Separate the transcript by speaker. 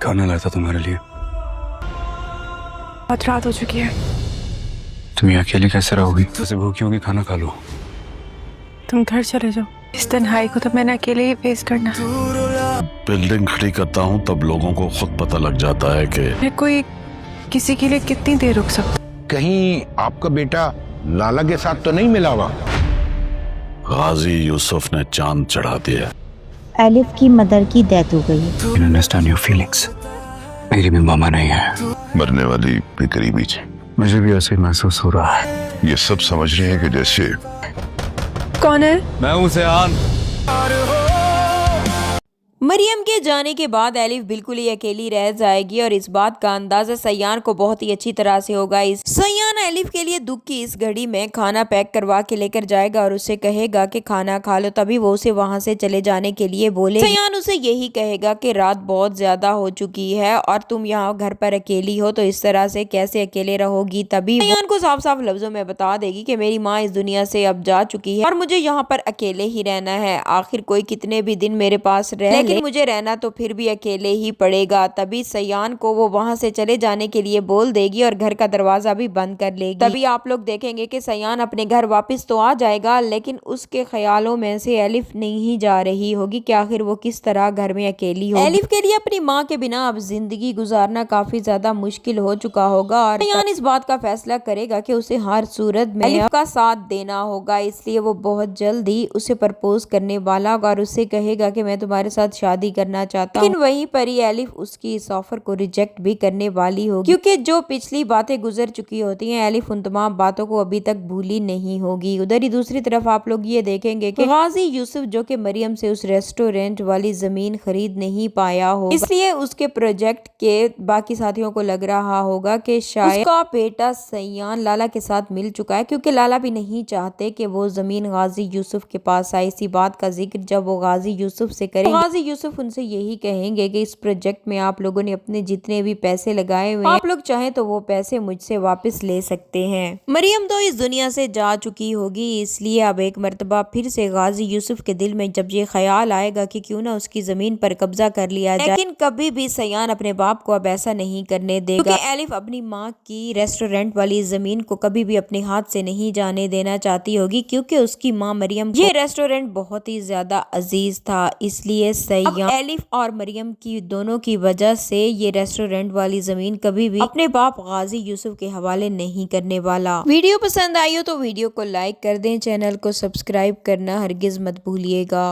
Speaker 1: खाना लाया था तुम्हारे लिए।
Speaker 2: बहुत रात हो चुकी है।
Speaker 1: तुम ये अकेली कैसे रहोगी? वैसे भूखी होगी, खाना खा लो।
Speaker 2: तुम घर चले जाओ। इस तन्हाई को तो मैंने अकेले ही फेस करना।
Speaker 3: बिल्डिंग खड़ी करता हूँ तब लोगों को खुद पता लग जाता है कि
Speaker 2: मैं कोई किसी के लिए कितनी देर रुक सकता।
Speaker 4: कहीं आपका बेटा लाला के साथ तो नहीं मिला हुआ?
Speaker 3: गाजी यूसुफ ने चांद चढ़ा दिया।
Speaker 5: एलिफ की मदर की डेथ हो गई।
Speaker 1: Understand your feelings. मेरी भी मामा नहीं है।
Speaker 6: मरने वाली भी करीबी थी।
Speaker 1: मुझे भी ऐसे ही महसूस हो रहा है।
Speaker 6: ये सब समझ रहे हैं कि जैसे
Speaker 2: कौन है?
Speaker 1: मैं हूँ सयान।
Speaker 7: मरियम के जाने के बाद एलिफ बिल्कुल ही अकेली रह जाएगी और इस बात का अंदाजा सयान को बहुत ही अच्छी तरह से होगा। सयान एलिफ के लिए दुख की इस घड़ी में खाना पैक करवा के लेकर जाएगा और उसे कहेगा कि खाना खा लो, तभी वो उसे वहां से चले जाने के लिए बोले। सयान उसे यही कहेगा कि रात बहुत ज्यादा हो चुकी है और तुम यहाँ घर पर अकेली हो, तो इस तरह से कैसे अकेले रहोगी। तभी सयान को साफ साफ लफ्जों में बता देगी कि मेरी माँ इस दुनिया से अब जा चुकी है और मुझे यहाँ पर अकेले ही रहना है। आखिर कोई कितने भी दिन मेरे पास रह, लेकिन मुझे रहना तो फिर भी अकेले ही पड़ेगा। तभी सयान को वो वहां से चले जाने के लिए बोल देगी और घर का दरवाजा भी बंद कर लेगी। तभी आप लोग देखेंगे कि सयान अपने घर वापस तो आ जाएगा, लेकिन उसके ख्यालों में से एलिफ नहीं जा रही होगी कि आखिर वो किस तरह घर में अकेली हो। एलिफ के लिए अपनी माँ के बिना अब जिंदगी गुजारना काफी ज्यादा मुश्किल हो चुका होगा और सयान इस बात का फैसला करेगा कि उसे हर सूरत में एलिफ का साथ देना होगा। इसलिए वो बहुत जल्दी उसे प्रपोज करने वाला होगा और उससे कहेगा कि मैं तुम्हारे साथ शादी करना चाहता हूँ। लेकिन वहीं पर ही एलिफ उसकी इस ऑफर को रिजेक्ट भी करने वाली होगी, क्योंकि जो पिछली बातें गुजर चुकी होती हैं एलिफ उन तमाम बातों को अभी तक भूली नहीं होगी। उधर ही दूसरी तरफ आप लोग ये देखेंगे कि गाजी यूसुफ जो कि मरियम से उस रेस्टोरेंट वाली जमीन खरीद नहीं पाया हो, इसलिए उसके प्रोजेक्ट के बाकी साथियों को लग रहा होगा कि शायद उसका बेटा सयान लाला के साथ मिल चुका है, क्योंकि लाला भी नहीं चाहते कि वो जमीन गाजी यूसुफ के पास आए। इसी बात का जिक्र जब वो गाजी यूसुफ से करेंगे, गाजी यूसुफ उनसे यही कहेंगे कि इस प्रोजेक्ट में आप लोगों ने अपने जितने भी पैसे लगाए हुए हैं, आप लोग चाहें तो वो पैसे मुझसे वापस ले सकते हैं। मरियम तो इस दुनिया से जा चुकी होगी, इसलिए अब एक मर्तबा फिर से गाजी यूसुफ के दिल में जब ये ख्याल आएगा कि क्यों ना उसकी जमीन पर कब्जा कर लिया जाए, लेकिन कभी भी सयान अपने बाप को अब ऐसा नहीं करने देगा, क्योंकि एलिफ अपनी माँ की रेस्टोरेंट वाली जमीन को कभी भी अपने हाथ से नहीं जाने देना चाहती होगी, क्योंकि उसकी माँ मरियम ये रेस्टोरेंट बहुत ही ज्यादा अजीज था। इसलिए सयान एलिफ और मरियम की दोनों की वजह से ये रेस्टोरेंट वाली जमीन कभी भी अपने बाप गाजी यूसुफ के हवाले नहीं करने वाला। वीडियो पसंद आई हो तो वीडियो को लाइक कर दें, चैनल को सब्सक्राइब करना हरगिज मत भूलिएगा।